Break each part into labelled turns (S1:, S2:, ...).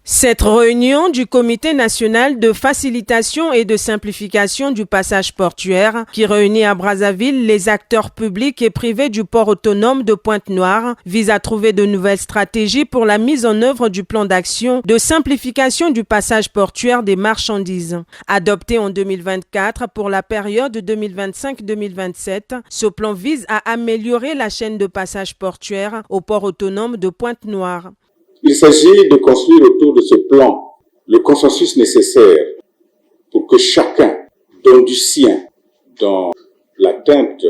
S1: Cette réunion du Comité national de facilitation et de simplification du passage portuaire, qui réunit à Brazzaville les acteurs publics et privés du port autonome de Pointe-Noire, vise à trouver de nouvelles stratégies pour la mise en œuvre du plan d'action de simplification du passage portuaire des marchandises. Adopté en 2024 pour la période 2025-2027, ce plan vise à améliorer la chaîne de passage portuaire au port autonome de Pointe-Noire.
S2: Il s'agit de construire autour de ce plan le consensus nécessaire pour que chacun donne du sien dans l'atteinte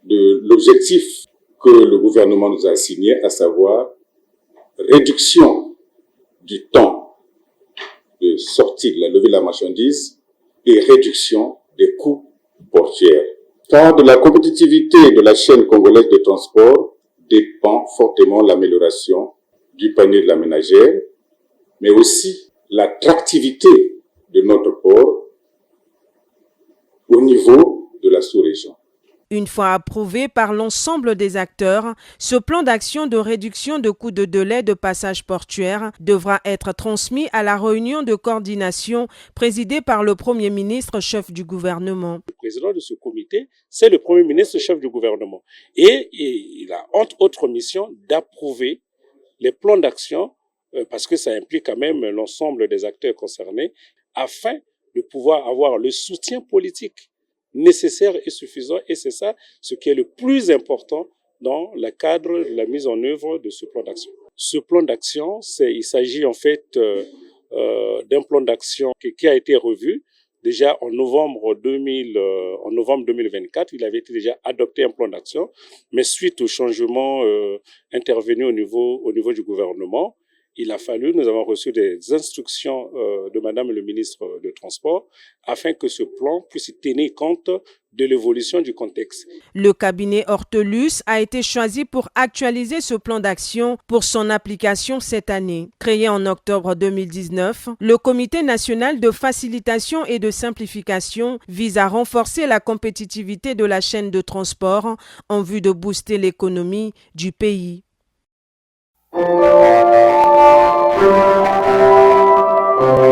S2: de l'objectif que le gouvernement nous a assigné, à savoir réduction du temps de sortie de la levée de la marchandise et réduction des coûts portuaires. Car de la compétitivité de la chaîne congolaise de transport dépend fortement l'amélioration du panier de la ménagère, mais aussi l'attractivité de notre port au niveau de la sous-région.
S1: Une fois approuvé par l'ensemble des acteurs, ce plan d'action de réduction de coûts de délai de passage portuaire devra être transmis à la réunion de coordination présidée par le Premier ministre, chef du gouvernement.
S3: Le président de ce comité, c'est le Premier ministre, chef du gouvernement. Et il a entre autres mission d'approuver les plans d'action, parce que ça implique quand même l'ensemble des acteurs concernés, afin de pouvoir avoir le soutien politique nécessaire et suffisant. Et c'est ça ce qui est le plus important dans le cadre de la mise en œuvre de ce plan d'action. Ce plan d'action, il s'agit en fait d'un plan d'action qui a été revu. Déjà en novembre 2024, il avait été déjà adopté un plan d'action, mais suite aux changements intervenus au niveau du gouvernement, nous avons reçu des instructions de Madame le ministre de Transport afin que ce plan puisse tenir compte de l'évolution du contexte.
S1: Le cabinet Hortelus a été choisi pour actualiser ce plan d'action pour son application cette année. Créé en octobre 2019, le Comité national de facilitation et de simplification vise à renforcer la compétitivité de la chaîne de transport en vue de booster l'économie du pays.
S4: Thank you.